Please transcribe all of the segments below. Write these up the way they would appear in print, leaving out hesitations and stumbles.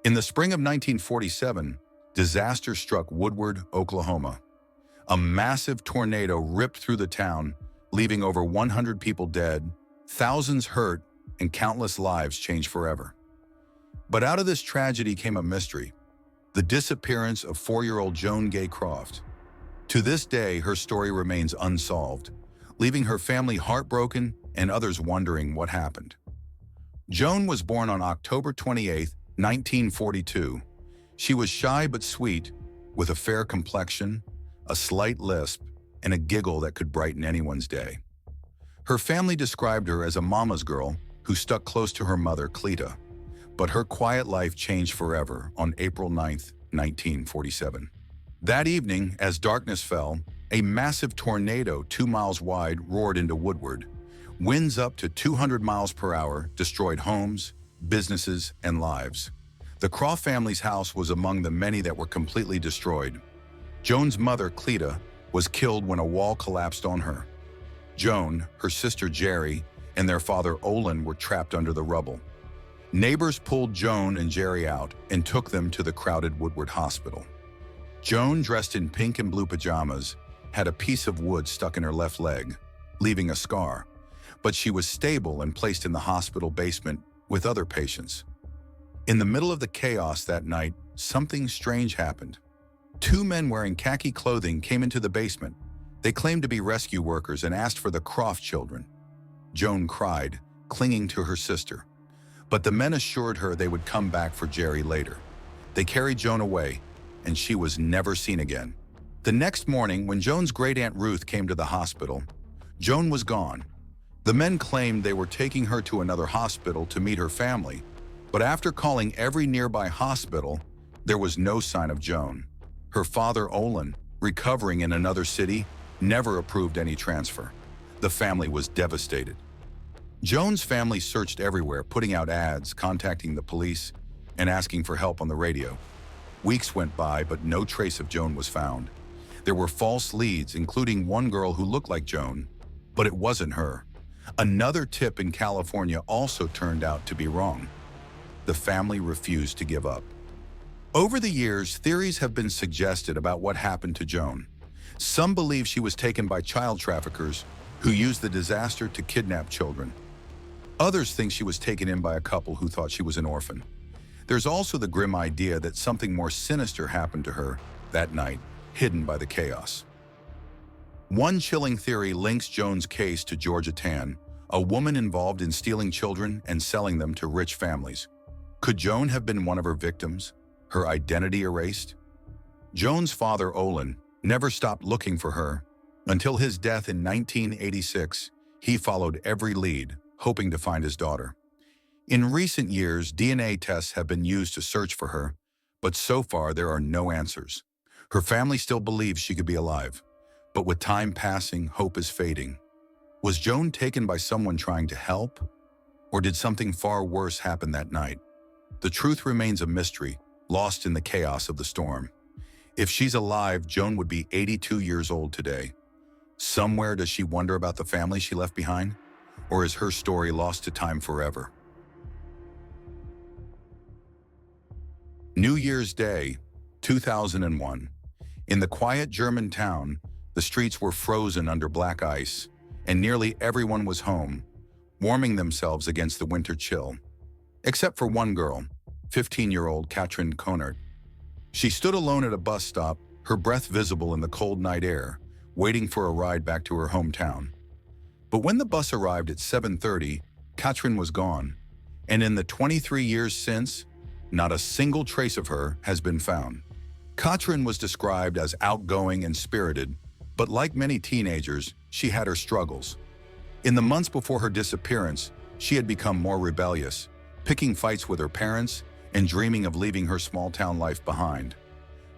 In the spring of 1947, disaster struck Woodward, Oklahoma. A massive tornado ripped through the town, leaving over 100 people dead, thousands hurt, and countless lives changed forever. But out of this tragedy came a mystery: the disappearance of 4-year-old Joan Gay Croft. To this day, her story remains unsolved, leaving her family heartbroken and others wondering what happened. Joan was born on October 28, 1942. She was shy but sweet, with a fair complexion, a slight lisp, and a giggle that could brighten anyone's day. Her family described her as a mama's girl who stuck close to her mother, Cleta. But her quiet life changed forever on April 9, 1947. That evening, as darkness fell, a massive tornado 2 miles wide roared into Woodward. Winds up to 200 miles per hour destroyed homes, businesses, and lives. The Croft family's house was among the many that were completely destroyed. Joan's mother, Cleta, was killed when a wall collapsed on her. Joan, her sister Jerry, and their father Olin were trapped under the rubble. Neighbors pulled Joan and Jerry out and took them to the crowded Woodward Hospital. Joan, dressed in pink and blue pajamas, had a piece of wood stuck in her left leg, leaving a scar, but she was stable and placed in the hospital basement with other patients. In the middle of the chaos that night, something strange happened. 2 men wearing khaki clothing came into the basement. They claimed to be rescue workers and asked for the Croft children. Joan cried, clinging to her sister. But the men assured her they would come back for Jerry later. They carried Joan away, and she was never seen again. The next morning, when Joan's great-aunt Ruth came to the hospital, Joan was gone. The men claimed they were taking her to another hospital to meet her family, but after calling every nearby hospital, there was no sign of Joan. Her father, Olin, recovering in another city, never approved any transfer. The family was devastated. Joan's family searched everywhere, putting out ads, contacting the police, and asking for help on the radio. Weeks went by, but no trace of Joan was found. There were false leads, including one girl who looked like Joan, but it wasn't her. Another tip in California also turned out to be wrong. The family refused to give up. Over the years, theories have been suggested about what happened to Joan. Some believe she was taken by child traffickers who used the disaster to kidnap children. Others think she was taken in by a couple who thought she was an orphan. There's also the grim idea that something more sinister happened to her that night, hidden by the chaos. One chilling theory links Joan's case to Georgia Tann, a woman involved in stealing children and selling them to rich families. Could Joan have been one of her victims, her identity erased? Joan's father, Olin, never stopped looking for her. Until his death in 1986, he followed every lead, hoping to find his daughter. In recent years, DNA tests have been used to search for her, but so far there are no answers. Her family still believes she could be alive, but with time passing, hope is fading. Was Joan taken by someone trying to help? Or did something far worse happen that night? The truth remains a mystery, lost in the chaos of the storm. If she's alive, Joan would be 82 years old today. Somewhere does she wonder about the family she left behind? Or is her story lost to time forever? New Year's Day, 2001. In the quiet German town, the streets were frozen under black ice, and nearly everyone was home, warming themselves against the winter chill. Except for one girl, 15-year-old Katrin Konert. She stood alone at a bus stop, her breath visible in the cold night air, waiting for a ride back to her hometown. But when the bus arrived at 7:30, Katrin was gone, and in the 23 years since, not a single trace of her has been found. Katrin was described as outgoing and spirited, but like many teenagers, she had her struggles. In the months before her disappearance, she had become more rebellious, picking fights with her parents and dreaming of leaving her small-town life behind.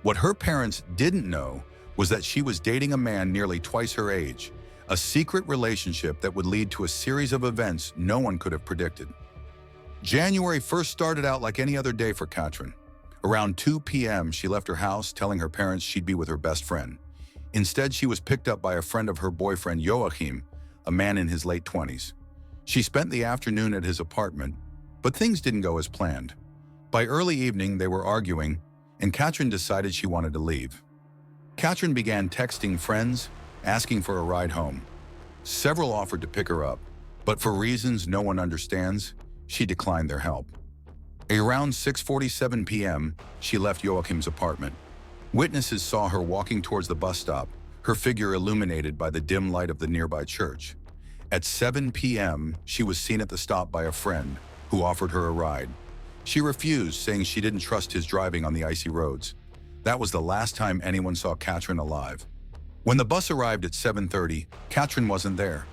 What her parents didn't know was that she was dating a man nearly twice her age, a secret relationship that would lead to a series of events no one could have predicted. January 1st started out like any other day for Katrin. Around 2 p.m., she left her house, telling her parents she'd be with her best friend. Instead, she was picked up by a friend of her boyfriend, Joachim, a man in his late 20s. She spent the afternoon at his apartment, but things didn't go as planned. By early evening, they were arguing, and Katrin decided she wanted to leave. Katrin began texting friends, asking for a ride home. Several offered to pick her up, but for reasons no one understands, she declined their help. Around 6:47 p.m., she left Joachim's apartment. Witnesses saw her walking towards the bus stop, her figure illuminated by the dim light of the nearby church. At 7 p.m., she was seen at the stop by a friend, who offered her a ride. She refused, saying she didn't trust his driving on the icy roads. That was the last time anyone saw Katrin alive. When the bus arrived at 7:30, Katrin wasn't there.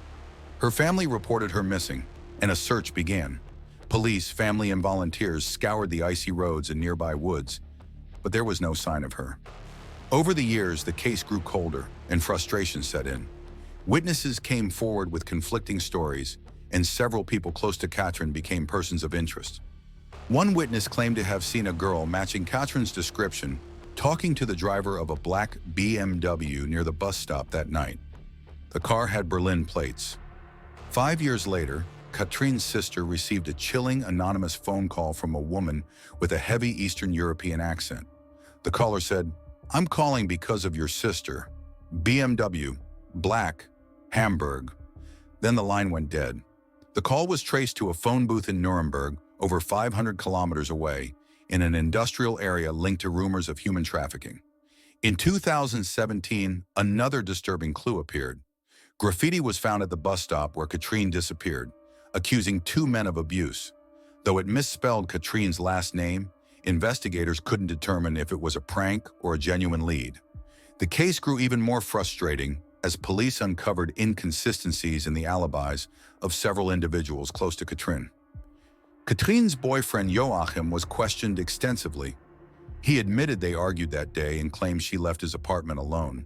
Her family reported her missing, and a search began. Police, family, and volunteers scoured the icy roads and nearby woods, but there was no sign of her. Over the years, the case grew colder, and frustration set in. Witnesses came forward with conflicting stories, and several people close to Katrin became persons of interest. One witness claimed to have seen a girl matching Katrin's description talking to the driver of a black BMW near the bus stop that night. The car had Berlin plates. 5 years later, Katrin's sister received a chilling anonymous phone call from a woman with a heavy Eastern European accent. The caller said, "I'm calling because of your sister. BMW, black, Hamburg." Then the line went dead. The call was traced to a phone booth in Nuremberg, over 500 kilometers away, in an industrial area linked to rumors of human trafficking. In 2017, another disturbing clue appeared. Graffiti was found at the bus stop where Katrin disappeared, accusing two men of abuse. Though it misspelled Katrin's last name, investigators couldn't determine if it was a prank or a genuine lead. The case grew even more frustrating as police uncovered inconsistencies in the alibis of several individuals close to Katrin. Katrin's boyfriend Joachim was questioned extensively. He admitted they argued that day and claimed she left his apartment alone.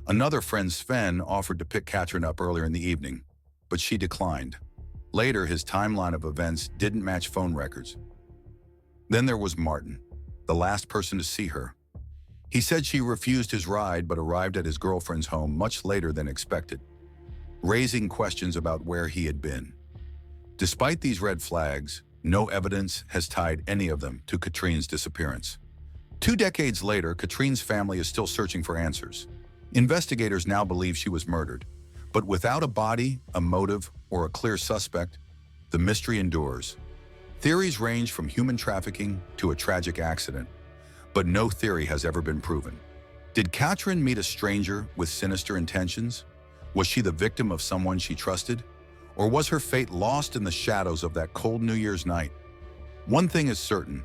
Another friend, Sven, offered to pick Katrin up earlier in the evening, but she declined. Later, his timeline of events didn't match phone records. Then there was Martin, the last person to see her. He said she refused his ride but arrived at his girlfriend's home much later than expected, raising questions about where he had been. Despite these red flags, no evidence has tied any of them to Katrin's disappearance. 2 decades later, Katrin's family is still searching for answers. Investigators now believe she was murdered, but without a body, a motive, or a clear suspect, the mystery endures. Theories range from human trafficking to a tragic accident, but no theory has ever been proven. Did Katrin meet a stranger with sinister intentions? Was she the victim of someone she trusted? Or was her fate lost in the shadows of that cold New Year's night? One thing is certain,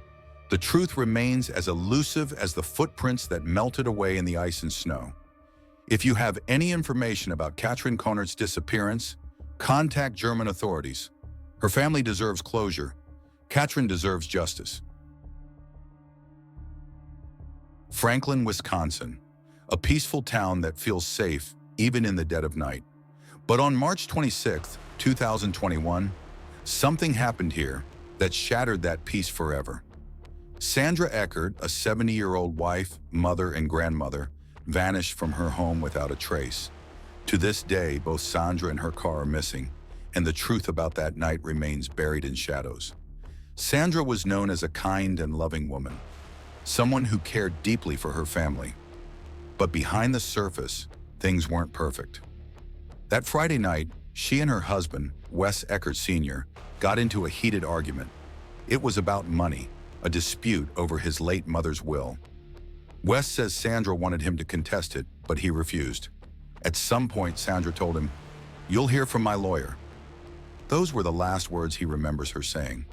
the truth remains as elusive as the footprints that melted away in the ice and snow. If you have any information about Katrin Konnert's disappearance, contact German authorities. Her family deserves closure. Katrin deserves justice. Franklin, Wisconsin, a peaceful town that feels safe even in the dead of night. But on March 26, 2021, something happened here that shattered that peace forever. Sandra Eckert, a 70-year-old wife, mother, and grandmother, vanished from her home without a trace. To this day, both Sandra and her car are missing, and the truth about that night remains buried in shadows. Sandra was known as a kind and loving woman, someone who cared deeply for her family. But behind the surface, things weren't perfect. That Friday night, she and her husband, Wes Eckert Sr., got into a heated argument. It was about money, a dispute over his late mother's will. Wes says Sandra wanted him to contest it, but he refused. At some point, Sandra told him, "You'll hear from my lawyer." Those were the last words he remembers her saying.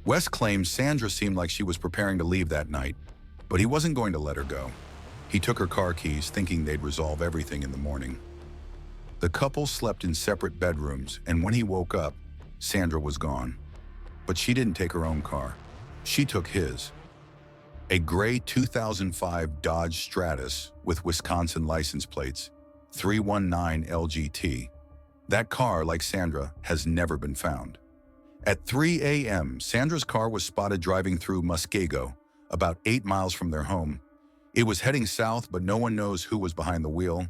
Wes claims Sandra seemed like she was preparing to leave that night, but he wasn't going to let her go. He took her car keys, thinking they'd resolve everything in the morning. The couple slept in separate bedrooms, and when he woke up, Sandra was gone. But she didn't take her own car. She took his. A gray 2005 Dodge Stratus with Wisconsin license plates, 319 LGT. That car, like Sandra, has never been found. At 3 a.m., Sandra's car was spotted driving through Muskego, about 8 miles from their home. It was heading south, but no one knows who was behind the wheel,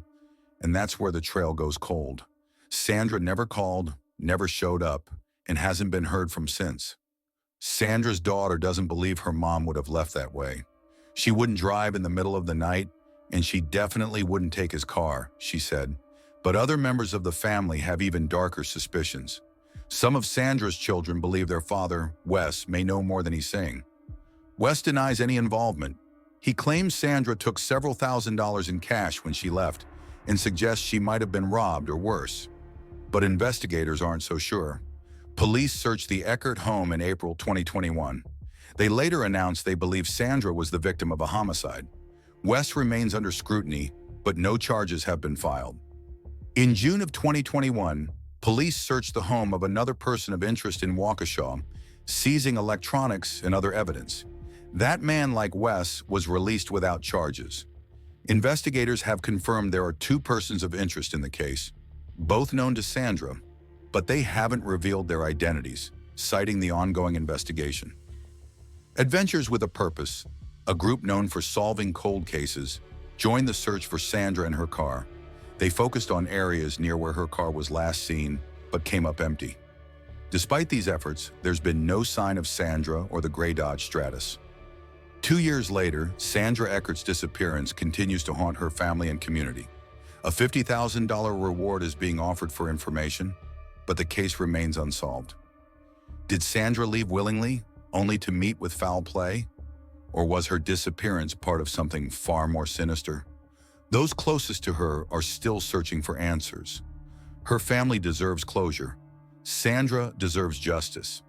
and that's where the trail goes cold. Sandra never called, never showed up, and hasn't been heard from since. Sandra's daughter doesn't believe her mom would have left that way. She wouldn't drive in the middle of the night, and she definitely wouldn't take his car, she said. But other members of the family have even darker suspicions. Some of Sandra's children believe their father, Wes, may know more than he's saying. Wes denies any involvement. He claims Sandra took several $1,000s in cash when she left and suggests she might have been robbed or worse. But investigators aren't so sure. Police searched the Eckert home in April 2021. They later announced they believe Sandra was the victim of a homicide. Wes remains under scrutiny, but no charges have been filed. In June of 2021, police searched the home of another person of interest in Waukesha, seizing electronics and other evidence. That man, like Wes, was released without charges. Investigators have confirmed there are two persons of interest in the case, both known to Sandra, but they haven't revealed their identities, citing the ongoing investigation. Adventures with a Purpose, a group known for solving cold cases, joined the search for Sandra and her car. They focused on areas near where her car was last seen, but came up empty. Despite these efforts, there's been no sign of Sandra or the gray Dodge Stratus. 2 years later, Sandra Eckert's disappearance continues to haunt her family and community. A $50,000 reward is being offered for information, but the case remains unsolved. Did Sandra leave willingly, only to meet with foul play? Or was her disappearance part of something far more sinister? Those closest to her are still searching for answers. Her family deserves closure. Sandra deserves justice.